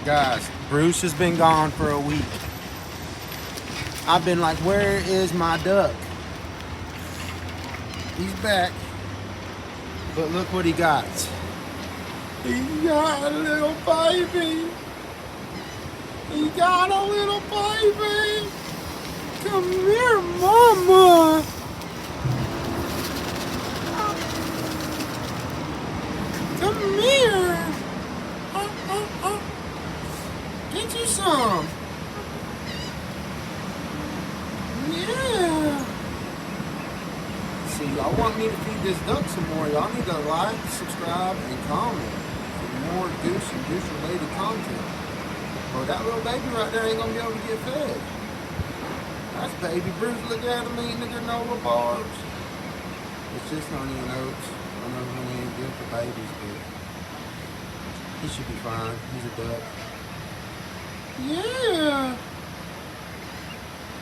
Guys, Bruce has been gone for a week. I've been like, where is my duck? He's back. But look what he got. He got a little baby. He got a little baby. Come here, mama. Come here. Get you some. Yeah. See, y'all want me to feed this duck some more. Y'all need to like, subscribe, and comment for more Goose and Goose related content. Or that little baby right there ain't gonna be able to get fed. That's baby Bruce. Look at him eating the granola bars. It's just honey and oats. I know honey ain't good for babies, but he should be fine. He's a duck. Yeah.